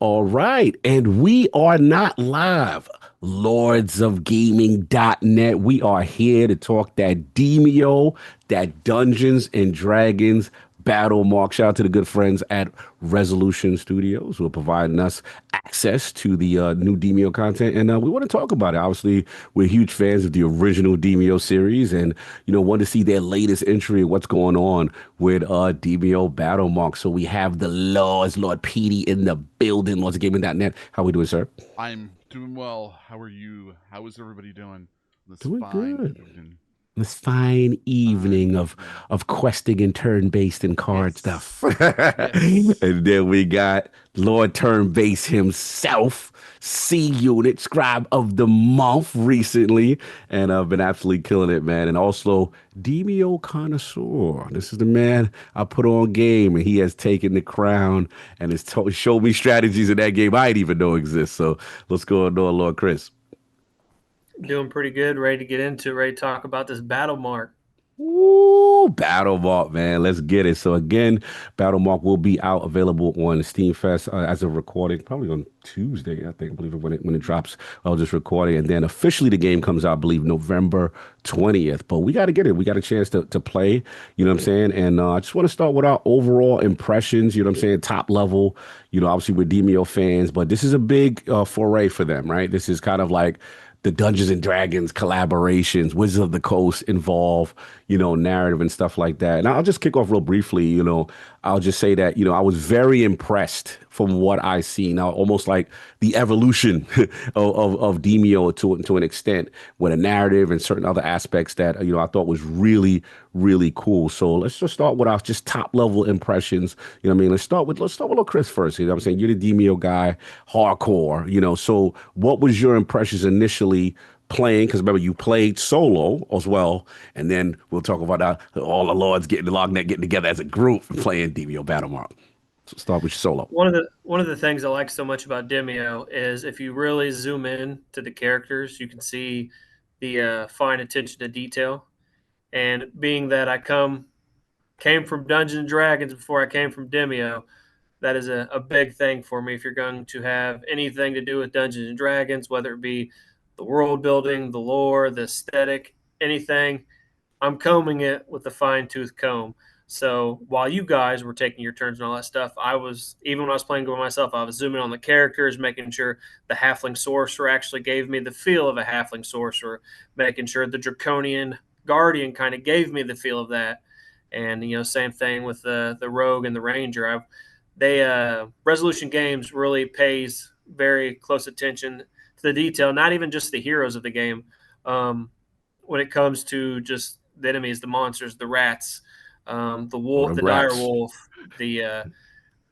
All right, and we are not live. LordsofGaming.net. We are here to talk that Demeo, that Dungeons and Dragons battle mark. Shout out to the good friends at Resolution Studios who are providing us access to the new Demeo content, and we want to talk about it. Obviously, we're huge fans of the original Demeo series, and want to see their latest entry and what's going on with Demeo Battlemark. So we have the Lord PD in the building, lordsofgaming.net. How we doing, sir? I'm doing well. How are you? How is everybody doing this Doing fine good. evening? This fine Fine evening evening. of questing and turn-based and card Yes. stuff. Yes. And then we got Lord Turn-Base himself, C Unit Scribe of the Month recently, and I've been absolutely killing it, man. And also Demio Connoisseur. This is the man I put on game, and he has taken the crown and has showed me strategies in that game I didn't even know exist. So let's go on, Lord Chris. Doing pretty good. Ready to get into it. Ready to talk about this battle mark. Woo, Battlemark, man. Let's get it. So again, Battlemark will be out available on Steam Fest as of recording, probably on Tuesday, I think. I believe when it drops. I was just recording. And then officially the game comes out, I believe, November 20th. But we got to get it. We got a chance to play, you know what I'm saying? And I just want to start with our overall impressions, you know what I'm saying? Top level, obviously we're Demio fans, but this is a big foray for them, right? This is kind of like the Dungeons and Dragons collaborations, Wizards of the Coast involve, narrative and stuff like that. And I'll just kick off real briefly, I'll just say that, I was very impressed from what I see now, almost like the evolution of Demio to an extent with a narrative and certain other aspects that, I thought was really, really cool. So let's just start with our just top level impressions. You know what I mean? Let's start with little Chris first. You know what I'm saying? You're the Demio guy, hardcore, so what was your impressions initially playing? Because remember, you played solo as well, and then we'll talk about all the lords getting the LogNet getting together as a group and playing Demio Battlemark. So start with your solo. One of the things I like so much about Demio is if you really zoom in to the characters, you can see the fine attention to detail. And being that came from Dungeons and Dragons before I came from Demio, that is a big thing for me. If you're going to have anything to do with Dungeons and Dragons, whether it be the world building, the lore, the aesthetic, anything, I'm combing it with a fine tooth comb. So while you guys were taking your turns and all that stuff, I was, even when I was playing by myself, I was zooming on the characters, making sure the halfling sorcerer actually gave me the feel of a halfling sorcerer, making sure the draconian guardian kind of gave me the feel of that. And same thing with the rogue and the ranger. They Resolution Games really pays very close attention to the detail, not even just the heroes of the game. When it comes to just the enemies, the monsters, the rats, the Oh, wolf, them the dire rats. wolf. The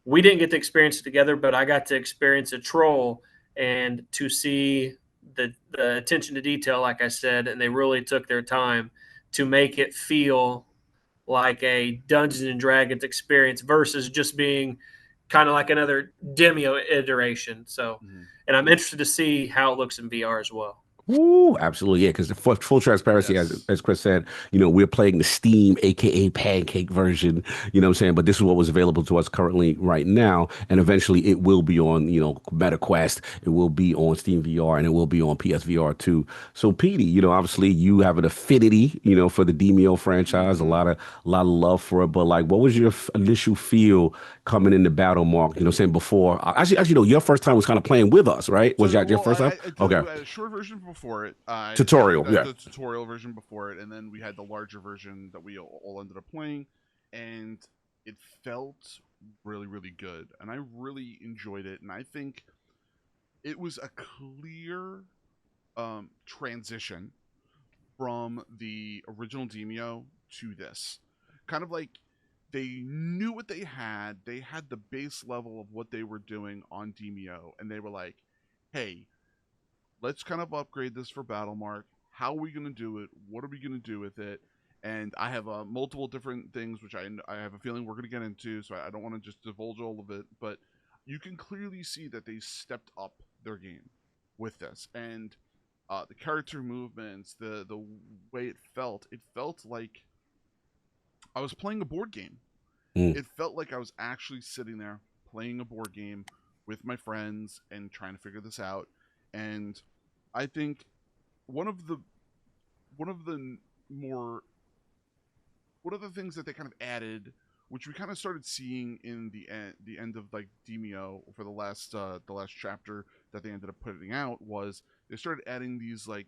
We didn't get to experience it together, but I got to experience a troll and to see the attention to detail, like I said, and they really took their time to make it feel like a Dungeons and Dragons experience versus just being kind of like another Demio iteration. So, Mhm. and I'm interested to see how it looks in VR as well. Ooh, absolutely, yeah. Because for full transparency, as Yes. as Chris said, we're playing the Steam, aka Pancake version. You know what I'm saying? But this is what was available to us currently right now, and eventually it will be on, MetaQuest. It will be on Steam VR, and it will be on PSVR too. So, Petey, obviously you have an affinity, for the Demio franchise, Hmm. a lot of love for it. But like, what was your initial feel coming into Battle Mark? You know, what I'm saying before. Actually, no, your first time was kind of playing with us, right? Was So, that your well, first time? I did Okay. a short version before it. I did Tutorial, yeah. the tutorial version before it, and then we had the larger version that we all ended up playing, and it felt really, really good, and I really enjoyed it, and I think it was a clear transition from the original Demio to this. Kind of like they knew what they had the base level of what they were doing on Demio, and they were like, hey, let's kind of upgrade this for Battlemark. How are we going to do it? What are we going to do with it? And I have multiple different things, which I have a feeling we're going to get into, so I don't want to just divulge all of it, but you can clearly see that they stepped up their game with this. And the character movements, the way it felt like I was playing a board game. Mm. It felt like I was actually sitting there playing a board game with my friends and trying to figure this out. And I think one of the one of the more one of the things that they kind of added, which we kind of started seeing in the end of like Demeo for the last chapter that they ended up putting out, was they started adding these like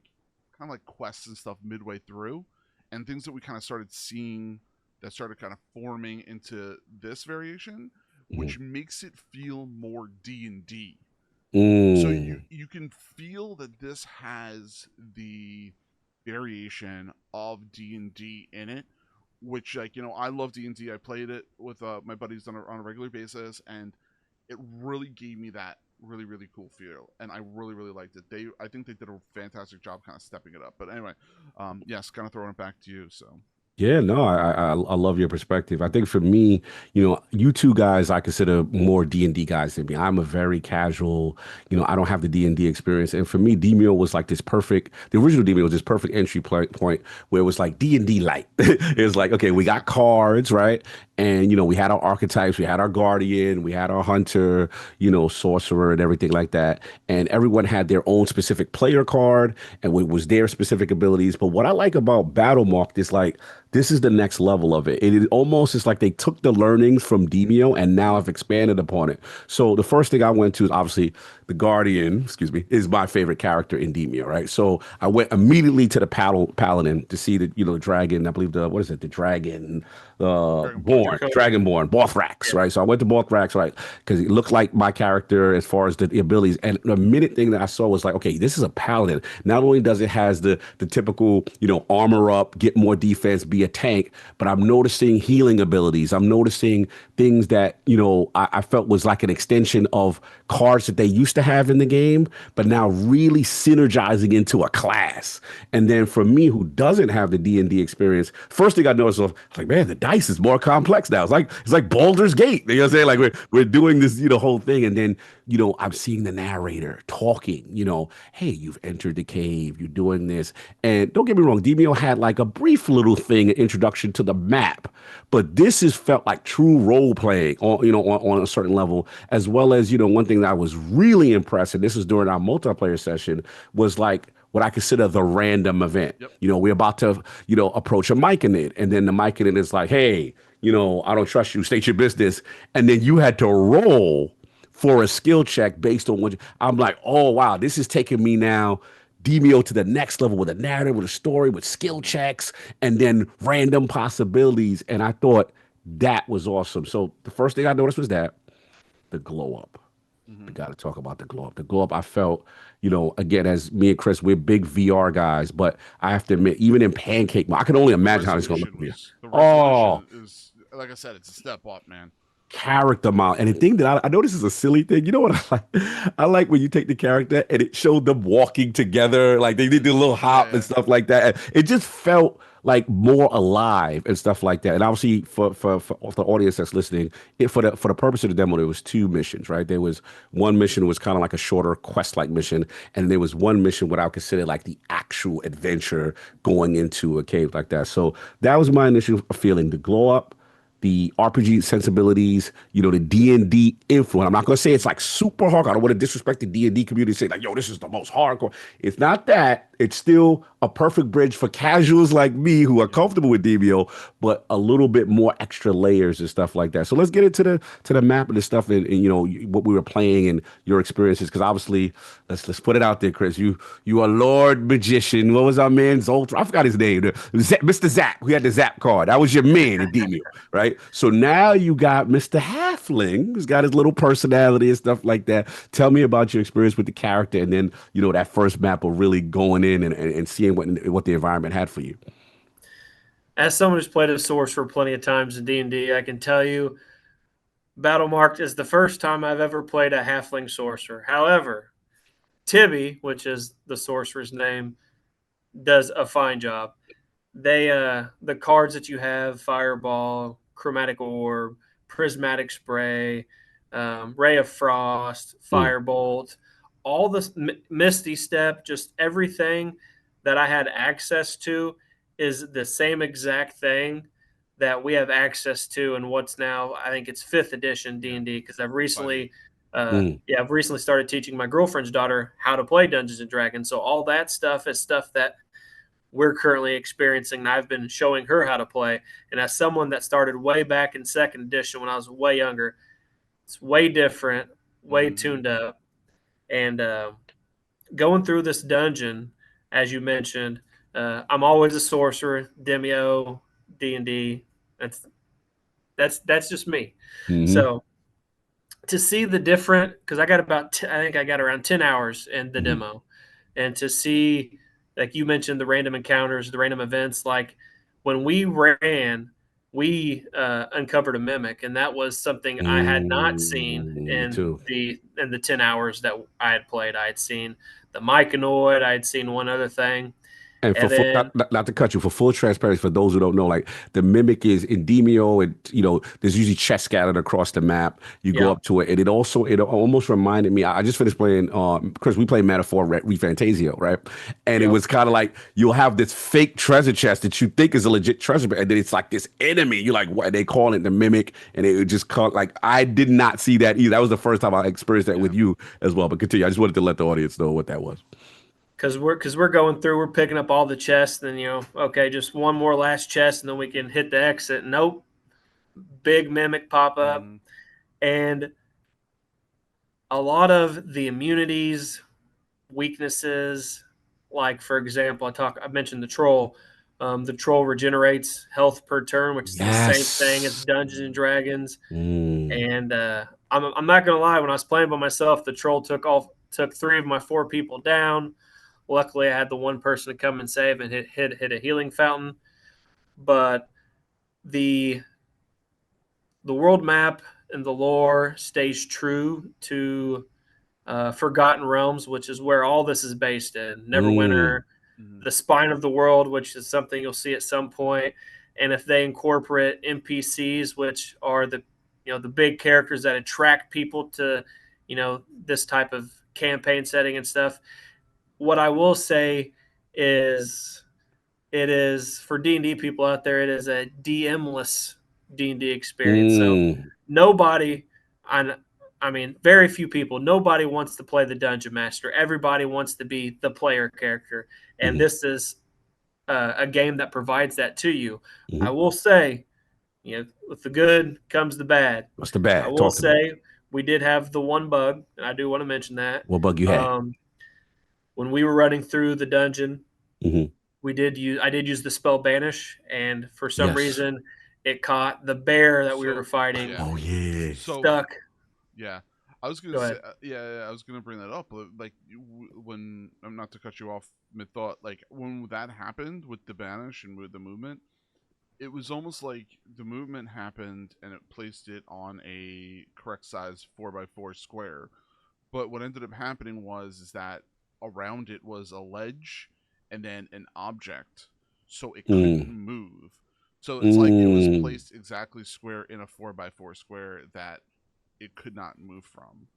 kind of like quests and stuff midway through, and things that we kind of started seeing that started kind of forming into this variation, Mhm. which makes it feel more D&D. So Mm. you can feel that this has the variation of D&D in it, which, like, I love D&D. I played it with my buddies on a regular basis, and it really gave me that really really cool feel, and I really really liked it. I think they did a fantastic job kind of stepping it up. But anyway, yes, kind of throwing it back to you. So Yeah, no, I love your perspective. I think for me, you two guys I consider more D&D guys than me. I'm a very casual, I don't have the D&D experience. And for me, Demeo was like the original Demeo was this perfect entry point where it was like D&D light. It was like, okay, we got exactly. cards, right? And, we had our archetypes, we had our guardian, we had our hunter, sorcerer and everything like that. And everyone had their own specific player card and what was their specific abilities. But what I like about Battlemarked is like, this is the next level of it. It almost is like they took the learnings from Demio and now Mm-hmm. have expanded upon it. So the first thing I went to is obviously the Guardian, excuse me, is my favorite character in Demio, right? So I went immediately to the Paladin to see the, the dragon, I believe what is it? The dragon, Dragonborn. born, Draconian. Dragonborn, Borthrax, Yeah. right? So I went to Borthrax, right? Because it looked like my character as far as the abilities. And the minute thing that I saw was like, okay, this is a paladin. Not only does it has the typical, armor up, get more defense, be a tank, but I'm noticing healing abilities. I'm noticing things that, I felt was like an extension of cards that they used to have in the game, but now really synergizing into a class. And then for me, who doesn't have the D&D experience, first thing I noticed was like, man, the dice is more complex now. It's like Baldur's Gate. You know what I'm saying? Like we're doing this, whole thing. And then, I'm seeing the narrator talking, hey, you've entered the cave, you're doing this. And don't get me wrong, Demio had like a brief little thing, an introduction to the map, but this is felt like true role playing on, on a certain level, as well as, one thing that I was really impressed, and this was during our multiplayer session, was like what I consider the random event. Yep. We're about to, approach a mic in it, and then the mic in it is like, hey, I don't trust you, state your business. And then you had to roll for a skill check based on I'm like, oh wow, this is taking me now Demio to the next level with a narrative, with a story, with skill Mm-hmm. checks, and then random possibilities. And I thought that was awesome. So the first thing I noticed was that the glow up. Mm-hmm. We got to talk about the glow up. The glow up, I felt, again, as me and Chris, we're big VR guys, but I have to admit, even in Pancake, I can only imagine how it's going to look for you. The Oh, resolution is, like I said, it's a step up, man. character model. And the thing that I know this is a silly thing. You know what I like? I like when you take the character and it showed them walking together, like they did the little hop and Yeah. stuff like that. And it just felt like more alive and stuff like that. And obviously for the audience that's listening, for the purpose of the demo, there was two missions, right? There was one mission was kind of like a shorter quest-like mission, and there was one mission what I would consider like the actual adventure going into a cave like that. So that was my initial feeling. The glow up, the RPG sensibilities, the D&D influence. I'm not going to say it's like super hardcore. I don't want to disrespect the D&D community and say like, yo, this is the most hardcore. It's not that. It's still a perfect bridge for casuals like me who are Yep. comfortable with DBO, but a little bit more extra layers and stuff like that. So let's get into the map and the stuff and what we were playing and your experiences. Because obviously, let's put it out there, Chris. You are Lord Magician. What was our man's ultra? I forgot his name. Mr. Zap. We had the Zap card. That was your man in DBO, right? So now you got Mr. Halfling, who's got his little personality and stuff like that. Tell me about your experience with the character, and then that first map of really going in and seeing what the environment had for you. As someone who's played a sorcerer plenty of times in D&D, I can tell you Battlemarked is the first time I've ever played a halfling sorcerer. However, Tibby, which is the sorcerer's name, does a fine job. The cards that you have, Fireball, Chromatic Orb, Prismatic Spray, Ray of Frost, Mm. Firebolt, all this Misty Step, just everything that I had access to is the same exact thing that we have access to in what's now, I think it's 5th edition Yeah. D&D, because I've recently 5e. Yeah, I've recently started teaching my girlfriend's daughter how to play Dungeons and Dragons. So all that stuff is stuff that we're currently experiencing, and I've been showing her how to play. And as someone that started way back in second edition when I was way younger, it's way different, way tuned up. And going through this dungeon, as you mentioned, I'm always a sorcerer, Demeo, D&D. That's just me. Mm-hmm. So to see the different, because I got I think I got around 10 hours in the Mm-hmm. demo, and to see, like you mentioned, the random encounters, the random events, like when we ran, we uncovered a mimic, and that was something I had not seen Me too. in the 10 hours that I had played. I had seen the myconoid, I had seen one other thing, And for and full, then not to cut you, for full transparency, for those who don't know, like the mimic is in Demeo, and there's usually chest scattered across the map. You go yeah, up to it, and it almost reminded me. I just finished playing, Chris. We played Metaphor Refantasio, right? And it yep. was kind of like you'll have this fake treasure chest that you think is a legit treasure, and then it's like this enemy. You're like, what? They call it the mimic, and it just caught like I did not see that either. That was the first time I experienced that Yeah. with you as well. But continue. I just wanted to let the audience know what that was. Because we're going through, we're picking up all the chests, and okay, just one more last chest, and then we can hit the exit. Nope, big mimic pop up, and a lot of the immunities, weaknesses, like for example, I mentioned the troll. The troll regenerates health per turn, which is the same thing as Yes. Dungeons and Dragons. Mm. And I'm not gonna lie, when I was playing by myself, the troll took 3 of my 4 people down. Luckily, I had the one person to come and save and hit a healing fountain. But the the world map and the lore stays true to Forgotten Realms, which is where all this is based in. Mm. Neverwinter, the spine of the world, which is something you'll see at some point, and if they incorporate NPCs, which are the big characters that attract people to this type of campaign setting and stuff. What I will say is it is for D&D people out there. It is a DM-less D&D experience. So Mm. nobody, I mean, very few people. Nobody wants to play the dungeon master. Everybody wants to be the player character, and Mm. this is a game that provides that to you. I Mm. will say, with the good comes the bad. What's the I bad? will Talk to me. say we did have the one bug, and I do want to mention that. What bug you had? Um, when we were running through the dungeon, Hmm. I did use the spell banish, and for some Yes. reason it caught the bear that we were So fighting yeah. Oh yeah. So stuck. yeah, I was gonna Go say ahead. I was gonna bring that up. Like when I'm not to cut you off mid thought. Like when that happened with the banish and with the movement, it was almost like the movement happened and it placed it on a correct size 4x4 square. But what ended up happening was is that around it was a ledge and then an object, so it couldn't Mm. move. So it's like it was Mm. placed exactly square in a 4x4 square that it could not move from.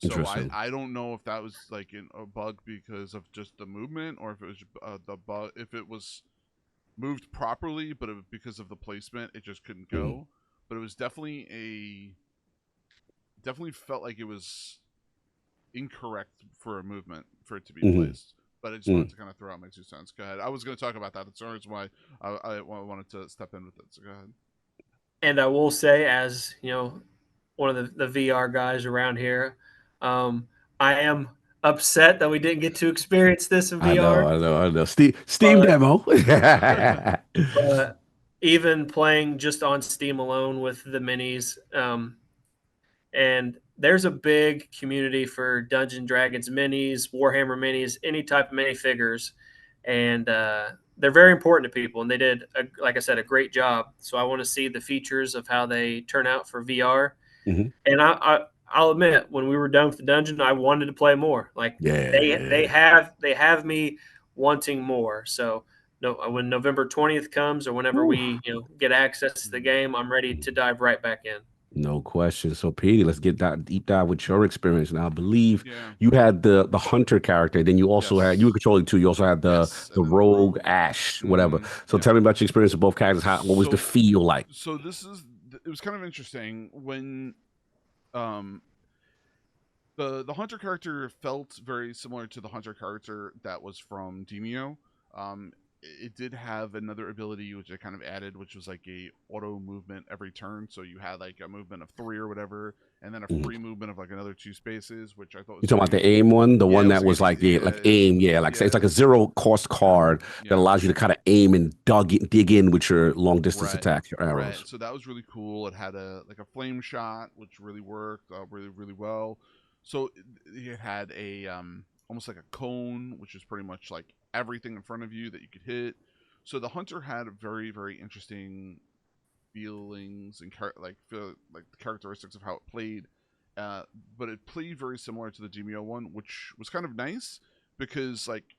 So Interesting. I don't know if that was like a bug because of just the movement, or if it was the bug, if it was moved properly, but because of the placement, it just couldn't Mm. go. But it was definitely felt like it was incorrect for a movement for it to be Mm-hmm. placed. But I just wanted Mm. to kind of throw out my 2 cents. Go ahead. I was going to talk about that. That's the reason why I wanted to step in with it. So go ahead. And I will say, as one of the VR guys around here, I am upset that we didn't get to experience this in I know. VR. I know. I know. Steam But demo. but even playing just on Steam alone with the minis, and there's a big community for Dungeon Dragons minis, Warhammer minis, any type of minifigures, and they're very important to people. And they did, like I said, a great job. So I want to see the features of how they turn out for VR. Hmm. And I'll admit, when we were done with the dungeon, I wanted to play more. Like Yeah. they have me wanting more. So no, when November 20th comes, or whenever Whew. we get access to the game, I'm ready to dive right back in. No question. So, Petey, let's get that deep dive with your experience. Now, I believe Yeah. you had the hunter character. Then you also had you were Yes. controlling two. You also had Yes. the And then the rogue rogue. Ash, whatever. So, Yeah. tell me about your experience with both characters. What was the So feel like? so this is it was kind of interesting when um The hunter character felt very similar to the hunter character that was from Demeo. It did have another ability which I kind of added, which was like a auto movement every turn. So you had like a movement of 3 or whatever, and then a Mhm. free movement of like another 2 spaces, which I thought You was talking about very. the aim one, the Yeah, one it was that was aiming. like the like Yeah, aim, yeah, like it's yeah, like a zero cost card that yeah. allows you to kind of aim and dig in with your long distance Right, attacks, your right. arrows. So that was really cool. It had a like a flame shot, which really worked really well. So it had a almost like a cone, which is pretty much like everything in front of you that you could hit. So the hunter had very interesting feelings and like the characteristics of how it played. But it played very similar to the Demeo one, which was kind of nice because like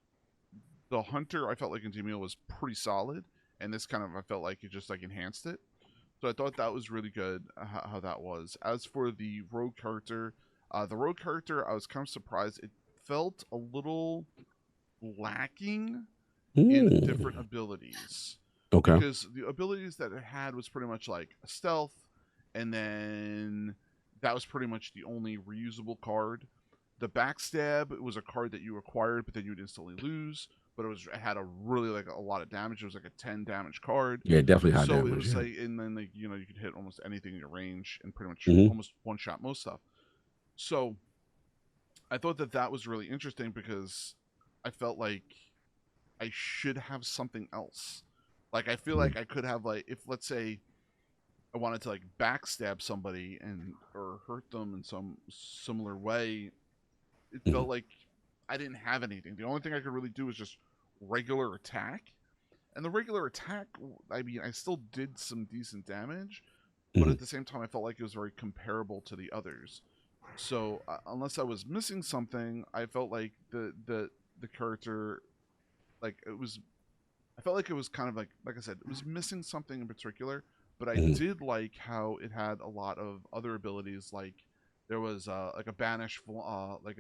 the hunter I felt like in Demeo was pretty solid, and this kind of I felt like it just like enhanced it. So I thought that was really good how that was. As for the rogue character, I was kind of surprised. It felt a little lacking in different Mm. abilities Okay. because the abilities that it had was pretty much like a stealth, and then that was pretty much the only reusable card. The backstab was a card that you acquired, but then you would instantly lose. But it had a really like a lot of damage. It was like a 10 damage card. Yeah, definitely high So it damage. was Yeah. like, and then like you could hit almost anything in your range and pretty much Hmm. almost one shot most stuff. So I thought that that was really interesting because I felt like I should have something else. Like I feel like I could have like if let's say I wanted to like backstab somebody and or hurt them in some similar way, it Hmm. felt like I didn't have anything. The only thing I could really do was just regular attack. And the regular attack, I mean, I still did some decent damage, but Hmm. at the same time, I felt like it was very comparable to the others. So unless I was missing something, I felt like the character, like it was, I felt like it was kind of like I said, it was missing something in particular. But I Hmm. did like how it had a lot of other abilities, like there was like a like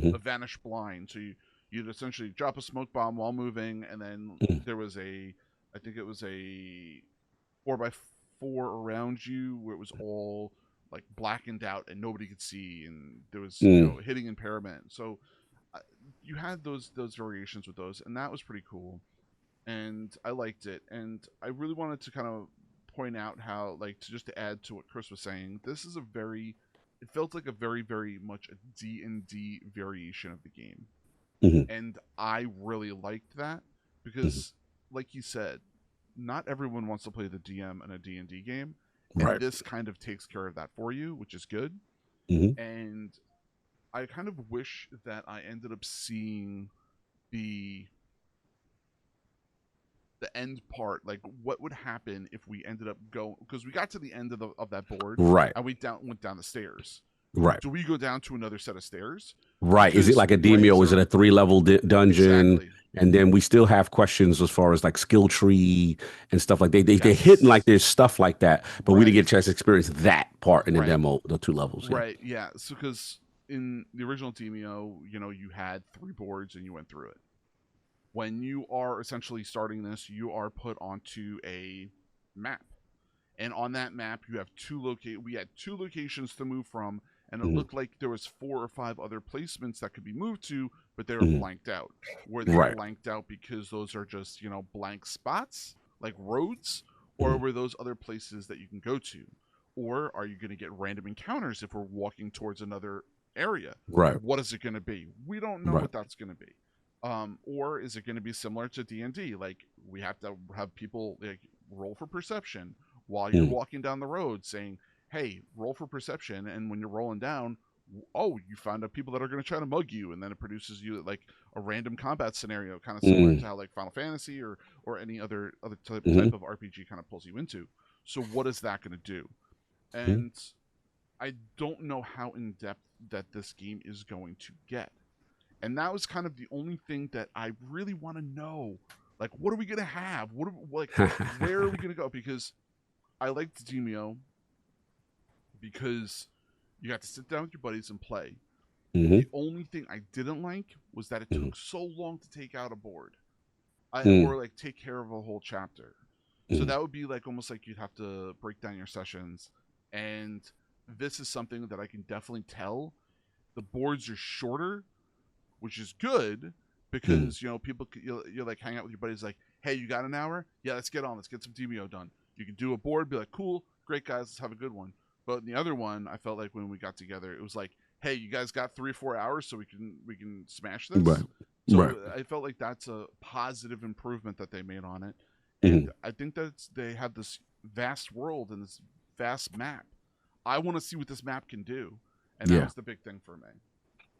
Hmm. a vanish blind. So you'd essentially drop a smoke bomb while moving, and then there was I think it was a 4x4 around you where it was all like blackened out and nobody could see, and there was Hmm. hitting impairment. So uh, you had those variations with those, and that was pretty cool, and I liked it, and I really wanted to kind of point out how like to add to what Chris was saying, this is a very it felt like a very much a D&D variation of the game, Hmm. and I really liked that Hmm. because like you said, not everyone wants to play the DM in a D&D game, and Right. this kind of takes care of that for you, which is good. Hmm. And I kind of wish that I ended up seeing the the end part, like what would happen if we ended up going, because we got to the end of that board Right. and we went down the stairs. Right. Do we go down to another set of stairs? Right. Is it Because like a ways Demio? Is it are a 3 level dungeon? exactly And then we still have questions as far as like skill tree and stuff like they're hitting like yes, there's stuff like that, but we didn't get a right, chance to experience that part in the right, demo, the 2 levels. Yeah. right, yeah. So because in the original Demio, you had 3 boards and you went through it. When you are essentially starting this, you are put onto a map, and on that map you have we had 2 locations to move from, and it Hmm. looked like there was 4 or 5 other placements that could be moved to, but they were Hmm. blanked out. Were they Right. blanked out because those are just blank spots like roads, or Hmm. were those other places that you can go to, or are you going to get random encounters if we're walking towards another area? Right. What is it going to be? We don't know Right. what that's going to be. Or is it going to be similar to D&D? Like we have to have people like roll for perception while you're Mm. walking down the road, saying, "Hey, roll for perception." And when you're rolling down, oh, you found out people that are going to try to mug you, and then it produces you like a random combat scenario, kind of similar Mm. to how like Final Fantasy or any other Hmm. type of RPG kind of pulls you into. So what is that going to do? Hmm. And I don't know how in depth that this game is going to get. And that was kind of the only thing that I really want to know. Like, what are we gonna have? Where are we gonna go? Because I liked Demeo because you got to sit down with your buddies and play. Hmm. The only thing I didn't like was that it Hmm. took so long to take out a board, Mm. or like take care of a whole chapter. So Mm. that would be like almost like you'd have to break down your sessions. And this is something that I can definitely tell The boards are shorter, which is good Mm. because people you're like hang out with your buddies like, hey, you got an hour? Yeah, let's get on. Let's get some Demeo done. You can do a board, be like, cool, great guys, let's have a good one. But in the other one, I felt like when we got together, it was like, hey, you guys got 3 or 4 hours, so we can smash Right. this. Right. So I felt like that's a positive improvement that they made on it, and Mm. I think that they have this vast world and this vast map. I want to see what this map can do, and that Yeah. was the big thing for me.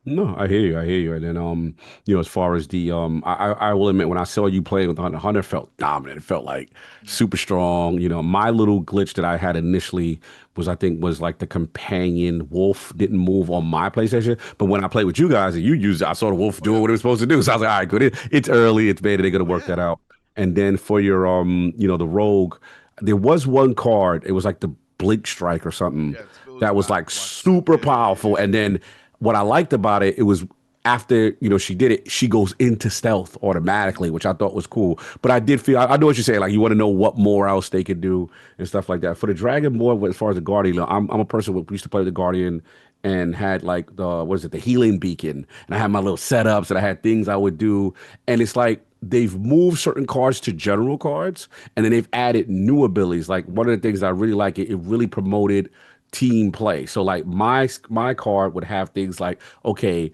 No, I hear you. I hear you. And then, as far as the, I will admit, when I saw you playing with Hunter, Hunter felt dominant. It felt like Mm. super strong. My little glitch that I had initially was, I think, was like the companion wolf didn't move on my PlayStation. But when I played with you guys and you used it, I saw the wolf Oh doing yeah. what it was supposed to do. So I was like, all right, good. It's early. It's beta. They're gonna Oh work yeah. that out. And then for your, the rogue, there was one card. It was like the Blink Strike or something Yeah, it was that was like black strike. super Yeah, yeah, yeah, powerful. yeah. And then what I liked about it, it was after she did it, she goes into stealth automatically, Mm. which I thought was cool. But I did feel I know what you're saying. Like you want to know what more else they could do and stuff like that. For the Dragon Board, as far as the Guardian, I'm a person who used to play with the Guardian and had like the what is it, the healing beacon, and I had my little setups and I had things I would do, and it's like they've moved certain cards to general cards, and then they've added new abilities. Like one of the things I really like, it really promoted team play. So like my card would have things like, okay,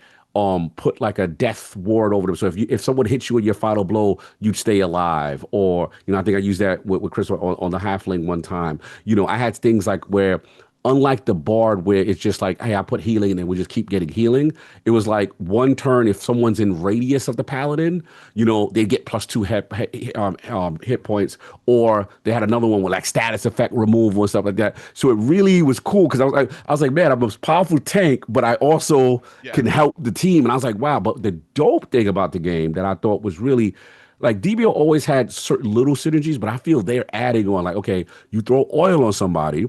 put like a death ward over them. So if someone hits you in your final blow, you'd stay alive. Or, I think I used that with Chris on the halfling one time. I had things like where unlike the bard where it's just like, hey, I put healing and then we just keep getting healing. It was like one turn if someone's in radius of the paladin, they get +2 hit points, or they had another one with like status effect removal and stuff like that. So it really was cool because I was like, man, I'm a powerful tank, but I also Yeah. can help the team. And I was like, wow. But the dope thing about the game that I thought was really like DBO always had certain little synergies, but I feel they're adding on like, okay, you throw oil on somebody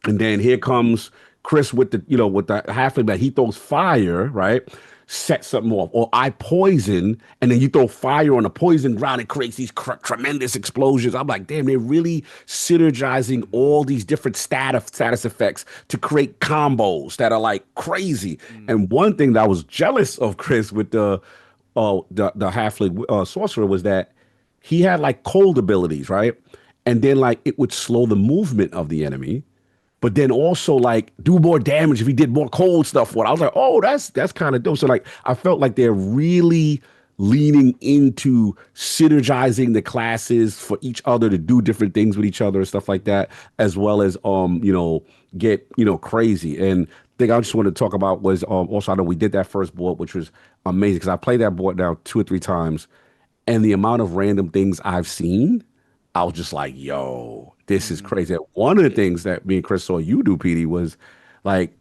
and then here comes Chris with the halfling that he throws fire, right? Set something off. Or I poison, and then you throw fire on a poison ground. It creates these tremendous explosions. I'm like, damn, they're really synergizing Mm-hmm. all these different status effects to create combos that are like crazy. Mm. And one thing that I was jealous of Chris with the halfling sorcerer was that he had like cold abilities, right? And then like it would slow the movement of the enemy, but then also like do more damage if he did more cold stuff. What I was like, oh, that's kind of dope. So like I felt like they're really leaning into synergizing the classes for each other to do different things with each other and stuff like that, as well as get crazy. And thing I just wanted to talk about was also I know we did that first board, which was amazing because I played that board now 2 or 3 times, and the amount of random things I've seen, I was just like, yo, this is Mm-hmm. crazy. One of the things that me and Chris saw you do, PD, was like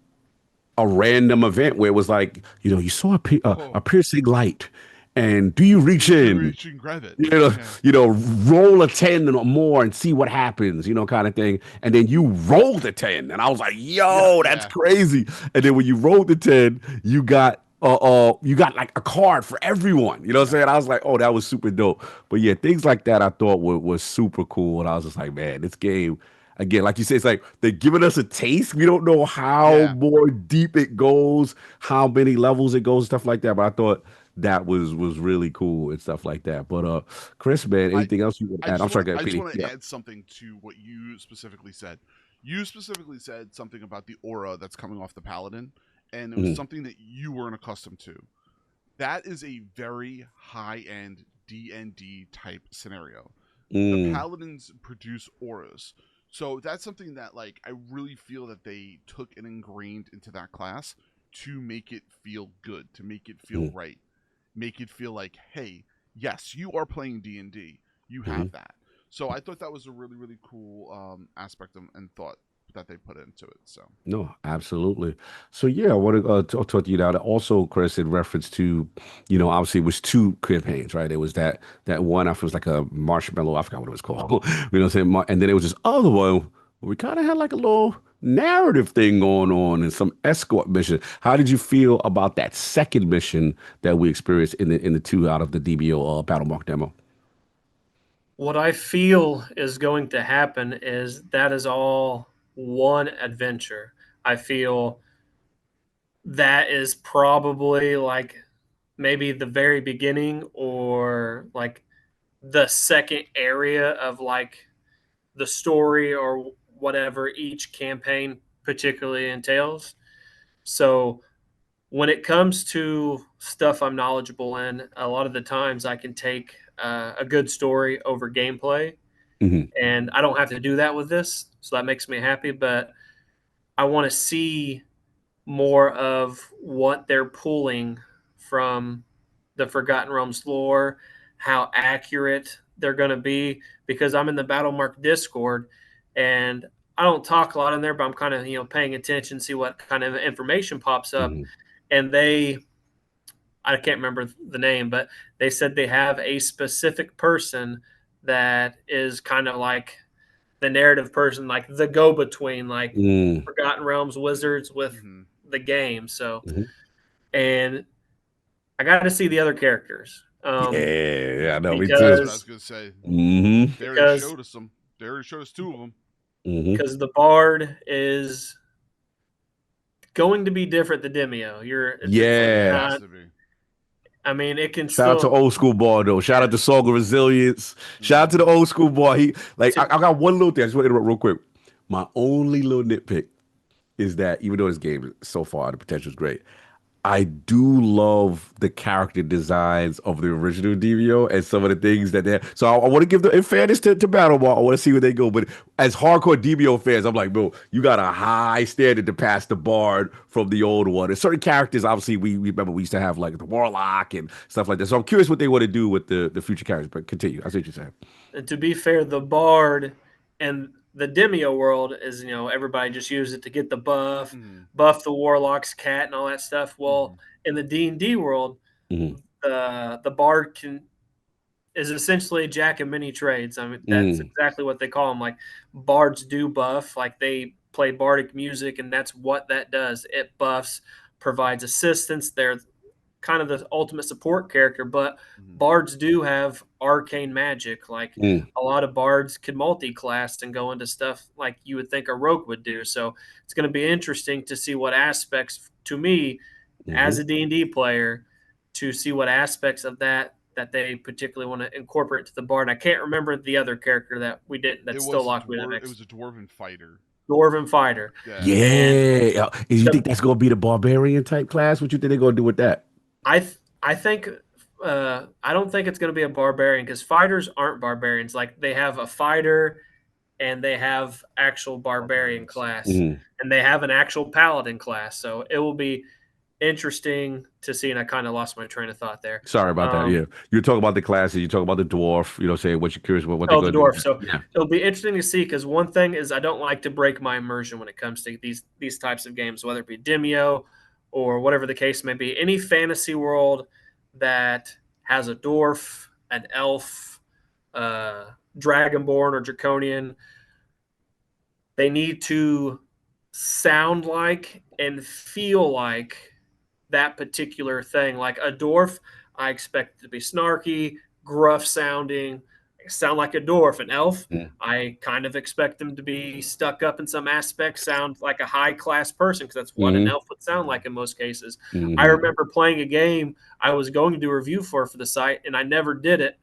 a random event where it was like, you saw Oh, a piercing light, and do you reach do you in? reach and grab it? You know, Yeah. roll a 10 or more and see what happens, kind of thing. And then you rolled a 10. And I was like, Yeah. yo, that's Yeah. crazy. And then when you rolled the 10, you got like a card for everyone. You know what I'm Yeah. saying? I was like, oh, that was super dope. But yeah, things like that I thought was super cool. And I was just like, man, this game, again, like you said, it's like they're giving us a taste. We don't know how Yeah. more deep it goes, how many levels it goes, stuff like that. But I thought that was really cool and stuff like that. But Chris, man, I anything else you would I add? just I'm want sorry, to I just PD. want to Yeah. add something to what you specifically said. You specifically said something about the aura that's coming off the paladin, and it was Mhm. something that you weren't accustomed to. That is a very high end D&D type scenario. The Mm, paladins produce auras. So that's something that like I really feel that they took and ingrained into that class to make it feel good, to make it feel mm, right. Make it feel like, hey, yes, you are playing D&D. You mhm. have that. So I thought that was a really really cool aspect and thought that they put into it. So No, absolutely. So yeah, I want to talk to you now. Also, Chris, in reference to, obviously it was two campaigns, right? It was that one. I was like a marshmallow. I forgot what it was called. What I'm saying? And then it was this other one where we kind of had like a little narrative thing going on and some escort mission. How did you feel about that second mission that we experienced in the two out of the DBO Battlemark demo? What I feel is going to happen is that is all one adventure. I feel that is probably like maybe the very beginning or like the second area of like the story or whatever each campaign particularly entails. So when it comes to stuff I'm knowledgeable in, a lot of the times I can take a good story over gameplay, Hmm. and I don't have to do that with this, so that makes me happy. But I want to see more of what they're pulling from the Forgotten Realms lore, how accurate they're going to be, because I'm in the Battlemarked Discord and I don't talk a lot in there, but I'm kind of, paying attention, see what kind of information pops up. Hmm. And I can't remember the name, but they said they have a specific person that is kind of like the narrative person, like the go between, like Mm. Forgotten Realms wizards with Hmm. the game. So, Hmm. and I got to see the other characters, Yeah, I know, me That's too. what I was because gonna say. Hmm. They already because showed us them. They already showed us two of them. Hmm. because the Bard is going to be different than Demeo. It's Oh, it Yeah. has not. to be. I mean, it can Shout out to still. old school ball though. Shout out Yeah. to Song of Resilience. Shout out to the Hmm. old school ball. He like I, To, I got one little thing. I just want to interrupt real quick. My only little nitpick is that even though this game so far the potential is great, I do love the character designs of the original DVO and some of the things that they're. So I want to give the in fairness to Battleball. I want to see where they go. But as hardcore DVO fans, I'm like, bro, you got a high standard to pass the Bard from the old one. And certain characters, obviously, we remember we used to have like the Warlock and stuff like that. So I'm curious what they want to do with the future characters. But continue. I see what you're saying. and to be fair, the Bard and the Demeo world is, everybody just uses it to get the Hmm. buff the Warlock's cat and all that stuff. Hmm. Well, in the D&D world, Mm-hmm. the Bard is essentially a jack of many trades. I mean, that's Mm, exactly what they call them. Like bards do buff, like they play bardic music, and that's what that does. It buffs, provides assistance. They're kind of the ultimate support character, but Hmm. bards do have arcane magic. Like mm, a lot of bards can multi-class and go into stuff like you would think a rogue would do. So it's going to be interesting to see what aspects, to me, mm-hmm. as a D&D player, to see what aspects of that they particularly want to incorporate to the bard. I can't remember the other character that we didn't. It That's still was a locked with dwarf. It next. was a dwarven fighter. Dwarven fighter, Yeah. and Yeah. You think the that's gonna be the barbarian type class? What you think they're gonna do with that? I think I don't think it's going to be a barbarian because fighters aren't barbarians. Like they have a fighter and they have actual barbarian Barbarians. class Mm-hmm. and they have an actual paladin class. So it will be interesting to see. And I kind of lost my train of thought there. Sorry about that. Um, Yeah, you talk about the classes. You talk about the dwarf. Saying what you're curious about what they're Oh, the gonna do with dwarf. that. So Yeah. it'll be interesting to see because one thing is I don't like to break my immersion when it comes to these types of games, whether it be Demeo or whatever the case may be. Any fantasy world that has a dwarf, an elf, dragonborn, or draconian, they need to sound like and feel like that particular thing. Like a dwarf, I expect it to be snarky, gruff sounding, sound like a dwarf. An elf, Mm-hmm. I kind of expect them to be stuck up in some aspects, sound like a high class person because that's what an Mm-hmm. elf would sound like in most cases. I Mm-hmm. remember playing a game I was going to do a review for the site, and I never did it.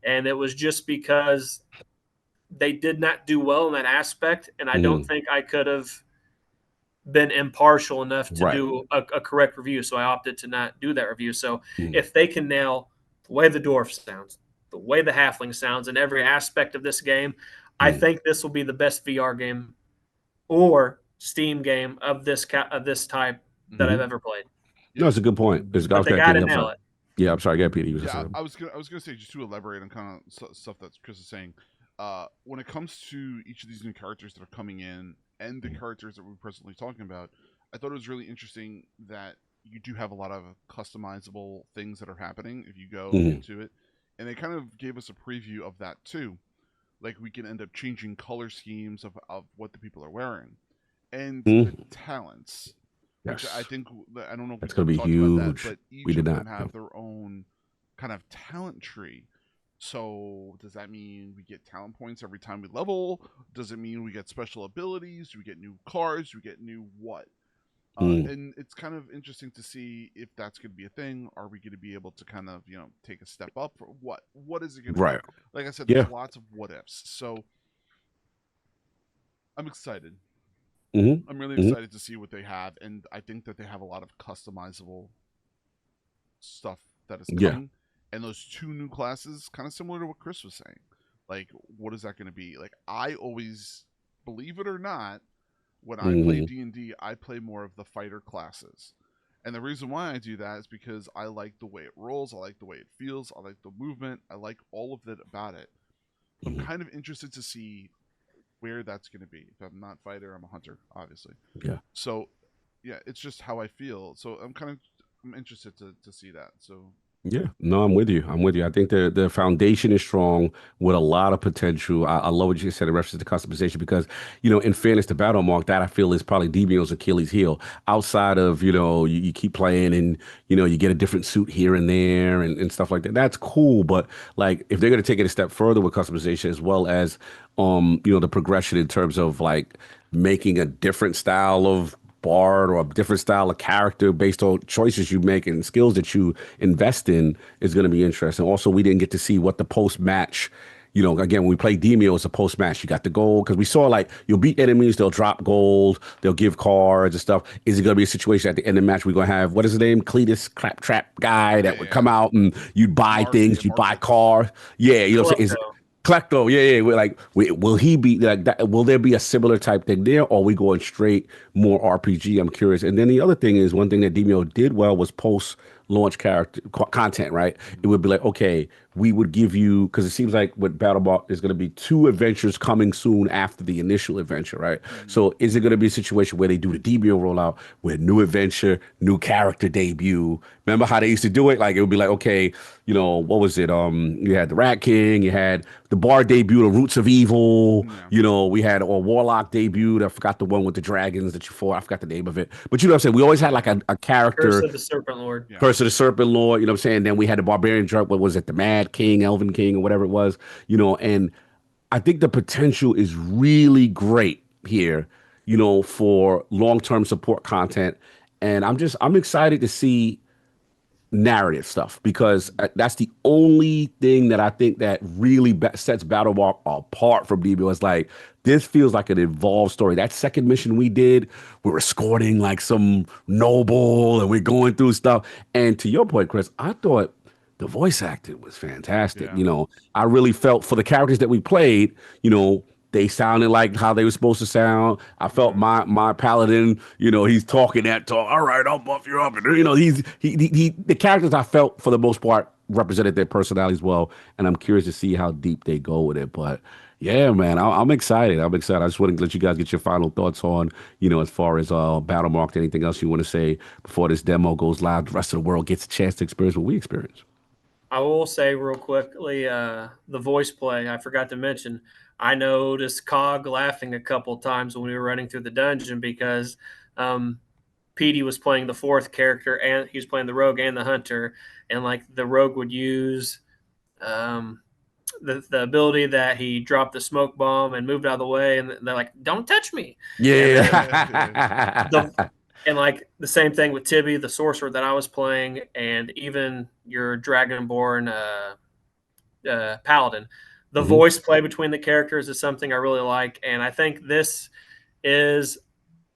And it was just because they did not do well in that aspect. And I don't Mm-hmm. think I could have been impartial enough to Right. do a correct review, so I opted to not do that review. So Mm-hmm. if they can nail the way the dwarf sounds, the way the halfling sounds, in every aspect of this game, I Mm-hmm. think this will be the best VR game or Steam game of this type that I've Mm-hmm. ever played. No, Yeah. it's a good point. I But was they gonna got Peter. to I'm sorry. nail it. Yeah, I'm sorry. Go ahead, Peter. You was Yeah. saying. I was gonna say just to elaborate on kind of stuff that Chris is saying. When it comes to each of these new characters that are coming in and the characters that we're presently talking about, I thought it was really interesting that you do have a lot of customizable things that are happening if you go Mm-hmm. into it, and they kind of gave us a preview of that too. Like we can end up changing color schemes of what the people are wearing, and the Mm-hmm. talents, which I Yes, think I don't know if that's we gonna be talked about that, huge. but We each did of them not. have No. their own kind of talent tree. So does that mean we get talent points every time we level? Does it mean we get special abilities? Do we get new cards? Do we get new what? Mm. And it's kind of interesting to see if that's going to be a thing. Are we going to be able to kind of take a step up? Or what is it going to be? Right. Like I said, there's Yeah. lots of what ifs. So I'm excited. Hmm. I'm really Hmm. excited to see what they have, and I think that they have a lot of customizable stuff that is Yeah. coming. And those two new classes, kind of similar to what Chris was saying. Like, what is that going to be? Like, I always, believe it or not, when I play Hmm. D&D, I play more of the fighter classes. And the reason why I do that is because I like the way it rolls, I like the way it feels, I like the movement, I like all of it about it. So I'm Hmm. kind of interested to see where that's going to be. If I'm not fighter, I'm a hunter, obviously. Yeah. So yeah, it's just how I feel. So I'm interested to see that. So Yeah, no, I'm with you. I'm with you. I think the foundation is strong with a lot of potential. I love what you said in reference to customization because, in fairness to Battlemark, that I feel is probably Demeo's Achilles heel. Outside of, you keep playing and, you get a different suit here and there and stuff like that. That's cool. But like if they're going to take it a step further with customization as well as, the progression in terms of like making a different style of bard or a different style of character based on choices you make and skills that you invest in is going to be interesting. Also, we didn't get to see what the post match. Again, when we play Demeo, it's a post match. You got the gold because we saw like you'll beat enemies, they'll drop gold, they'll give cards and stuff. Is it going to be a situation at the end of the match we're going to have what is his name, Cletus Claptrap guy yeah, that yeah, would yeah. come out and you'd buy things, you buy Marshall. cars, yeah, what I'm saying is Klepto. Klecto, yeah, yeah. We're like, will he be like that? Will there be a similar type thing there, or are we going straight more RPG? I'm curious. And then the other thing is one thing that Demio did well was post launch character content, right? It Mm-hmm. would be like, okay, we would give you because it seems like with BattleBot there's going to be two adventures coming soon after the initial adventure, right? Mm-hmm. So is it going to be a situation where they do the Demio rollout with new adventure, new character debut? Remember how they used to do it? Like it would be like, okay, what was it? You had the Rat King, you had the Bard debut, the Roots of Evil. Yeah. We had a Warlock debut. I forgot the one with the dragons that you fought. I forgot the name of it. But you know what I'm saying? We always had like Yeah. a Curse character, of the Serpent Lord. Yeah. Curse of the Serpent Lord, you know what I'm saying? Then we had the Barbarian Drunk, what was it? The Mad King, Elven King, or whatever it was, and I think the potential is really great here, for long-term support content. And I'm excited to see narrative stuff because Mm-hmm. that's the only thing that I think that really sets Battlemark apart from Demeo. Is like this feels like an involved story. That second mission we did, we're escorting like some noble and we're going through stuff. And to your point, Chris, I thought the voice acting was fantastic. Yeah. I really felt for the characters that we played, they sounded like how they were supposed to sound. I felt Right. my paladin, he's talking that talk. All right, I'll buff you up, and the characters I felt for the most part represented their personalities well, and I'm curious to see how deep they go with it. But yeah, man, I'm excited. I'm excited. I just want to let you guys get your final thoughts on, as far as Battlemarked. Anything else you want to say before this demo goes live? The rest of the world gets a chance to experience what we experience. I will say real quickly, the voice play. I forgot to mention. I noticed Cog laughing a couple times when we were running through the dungeon because um, Petey was playing the fourth character and he was playing the rogue and the hunter, and like the rogue would use um, the ability that he dropped the smoke bomb and moved out of the way, and they're like, "Don't touch me," and then the Yeah. and like the same thing with Tibby, the sorcerer that I was playing, and even your Dragonborn paladin. The Hmm. voice play between the characters is something I really like, and I think this is,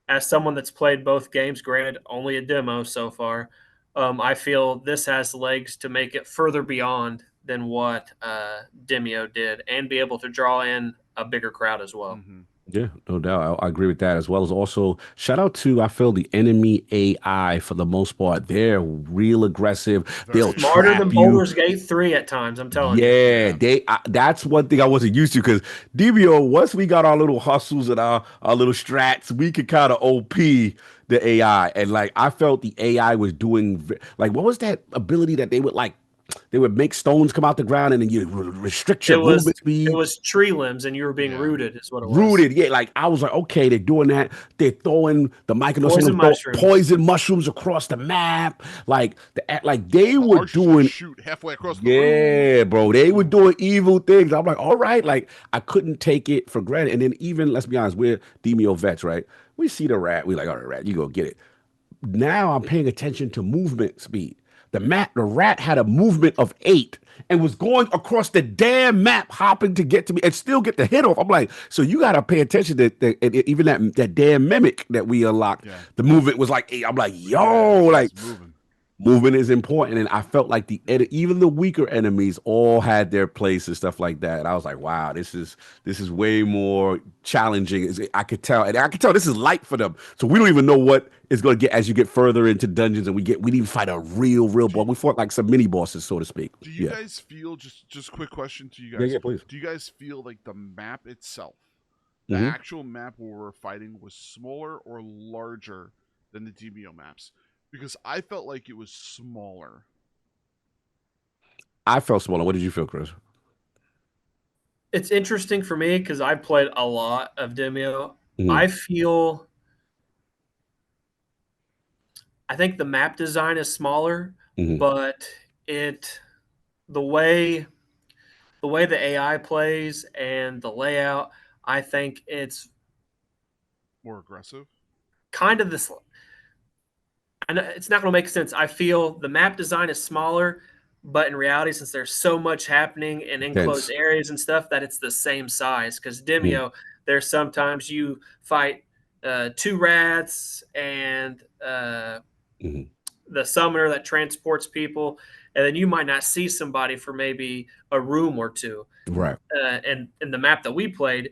as someone that's played both games, granted only a demo so far, I feel this has legs to make it further beyond than what Demeo did, and be able to draw in a bigger crowd as well. Mm-hmm. Yeah, no doubt. I agree with that as well as also shout out to I feel the enemy AI for the most part. They're real aggressive. They'll Very Smarter trap than intelligent. you. Baldur's Gate 3 at times, I'm telling you. Yeah, Yeah. that's one thing I wasn't used to because DBO, once we got our little hustles and our little strats, we could kind of OP the AI. And like I felt the AI was doing like what was that ability that they would make stones come out the ground and then you restrict It your was movement it speed. was tree limbs and you were being Yeah. rooted is what it was. Rooted, yeah. Like I was like, okay, they're doing that. They're throwing the mic and saying Poison throw mushrooms. poison mushrooms across the map. Like they The were archers just doing, shoot halfway across the room. yeah, bro. They were Ooh. doing evil things. I'm like, all right, like I couldn't take it for granted. And then even let's be honest, we're Demio vets, right? We see the rat, we like, all right, rat, you go get it. now I'm paying attention to movement speed. The rat had a movement of 8 and was going across the damn map, hopping to get to me and still get the hit off. I'm like, so you got to pay attention to even that damn mimic that we unlocked. Yeah. The movement was like 8. I'm like, Yeah, yo, that like shit's moving. movement is important, and I felt like even the weaker enemies all had their place and stuff like that. And I was like, wow, this is way more challenging. I could tell, and I could tell this is light for them. So we don't even know what is going to get as you get further into dungeons, and we didn't even fight a real Do boss. We fought like some mini bosses, so to speak. do you Yeah, guys feel just quick question to you yeah, guys? yeah, please. Do you guys feel like the map itself, the Hmm. actual map where we're fighting, was smaller or larger than the Demeo maps? Because I felt like it was smaller. I felt smaller. What did you feel, Chris? It's interesting for me because I've played a lot of Demeo. Hmm. I feel I think the map design is smaller, Hmm. but it the way the way the AI plays and the layout, I think it's More aggressive. kind of this. I know it's not going to make sense. I feel the map design is smaller, but in reality, since there's so much happening in enclosed Dense. areas and stuff, that it's the same size. Because Hmm. Demeo, there's sometimes you fight two rats and Hmm. the summoner that transports people, and then you might not see somebody for maybe a room or two. Right. And in the map that we played,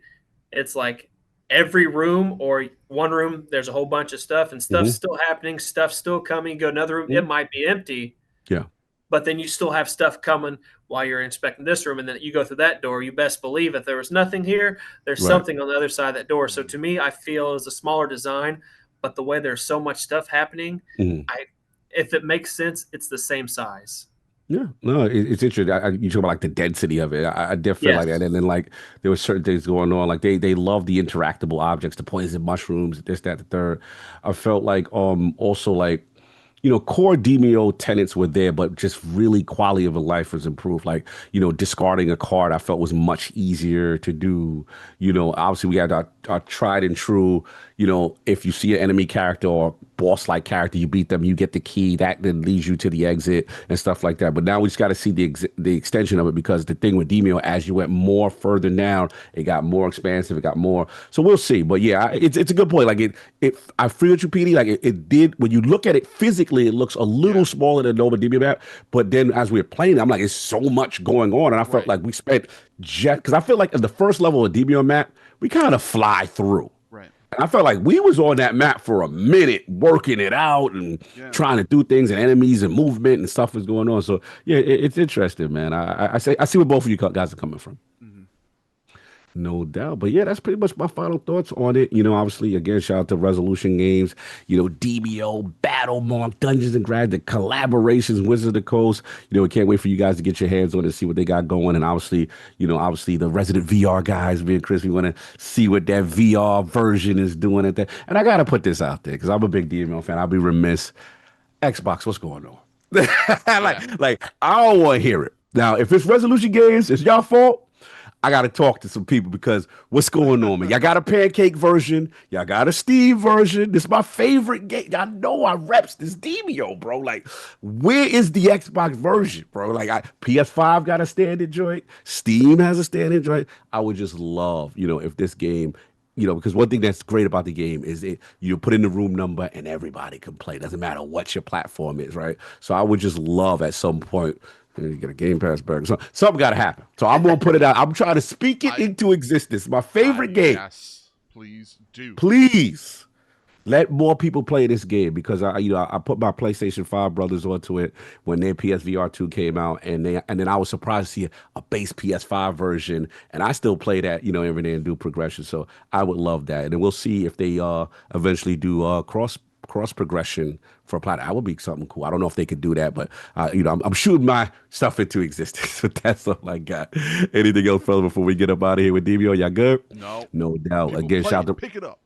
it's like every room or one room, there's a whole bunch of stuff, and stuff's Hmm. still happening, stuff's still coming. Go another room, Hmm. it might be empty, Yeah. but then you still have stuff coming while you're inspecting this room, and then you go through that door. You best believe if there was nothing here, there's Right. something on the other side of that door. So Mm. to me, I feel it's a smaller design, but the way there's so much stuff happening, Hmm. I if it makes sense, it's the same size. Yeah, no, it's interesting. You talk about like the density of it. I definitely feel like that. Yes. And then like there were certain things going on. Like they love the interactable objects, the poison mushrooms, this, that, the third. I felt like also like core Demio tenets were there, but just really quality of life was improved. Like, discarding a card I felt was much easier to do. Obviously we had our tried and true, if you see an enemy character or boss-like character, you beat them, you get the key, that then leads you to the exit and stuff like that. But now we just got to see the extension of it because the thing with Demio, as you went more further down, it got more expansive, it got more. So we'll see. But yeah, it's a good point. Like I feel with you, PD. Like it did when you look at it physically, it looks a little Yeah. smaller than Nova Demio map. But then as we were playing, I'm like, it's so much going on, and I felt Right. like we spent just because I feel like at the first level of Demio map, we kind of fly through. Right. And I felt like we was on that map for a minute, working it out and Yeah. trying to do things, and enemies and movement and stuff was going on. So yeah, it's interesting, man. I see where both of you guys are coming from. Hmm. No doubt. But yeah, that's pretty much my final thoughts on it. Obviously, again, shout out to Resolution Games, DBO, Battlemarked, Dungeons and Dragons, the collaborations, Wizards of the Coast. We can't wait for you guys to get your hands on it and see what they got going. And obviously the Resident VR guys, me and Chris, we want to see what that VR version is doing at that. And I got to put this out there because I'm a big DMO fan. I'll be remiss. Xbox, what's going on? Yeah. like, I don't want to hear it. Now, if it's Resolution Games, it's y'all fault. I got to talk to some people because what's going on, man? Y'all got a pancake version. Y'all got a Steve version. This is my favorite game. Y'all know I reps this Demio, bro. Like, where is the Xbox version, bro? Like, PS5 got a standard joint. Steam has a standard joint. I would just love, if this game, because one thing that's great about the game is you put in the room number and everybody can play. Doesn't matter what your platform is, right? So I would just love at some point you get a Game Pass burger. So something got to happen. So I'm gonna put it out. I'm trying to speak it I, into existence. My favorite game. Yes. Please do. Please let more people play this game because I put my PlayStation 5 brothers onto it when their PSVR 2 came out, and then I was surprised to see a base PS5 version, and I still play that every day and do progression. So I would love that, and then we'll see if they eventually do cross progression for a platinum. That would be something cool. I don't know if they could do that, but I'm shooting my stuff into existence. But that's all I got. Anything else, fella, before we get up out of here with DBO? Y'all good? No. No doubt. People Again, play shout it. out to Pick it up.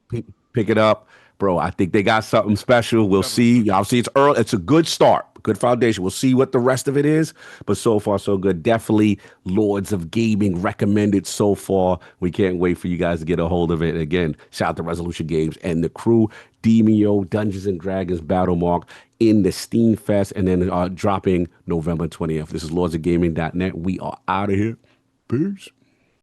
pick it up. bro, I think they got something special. We'll Definitely. see. Obviously, it's early. It's a good start, good foundation. We'll see what the rest of it is. But so far, so good. Definitely Lords of Gaming recommended so far. We can't wait for you guys to get a hold of it. Again, shout out to Resolution Games and the crew. Demeo, Dungeons and Dragons Battlemarked in the Steam Fest, and then dropping November 20th. This is lordsofgaming.net. We are out of here. Peace.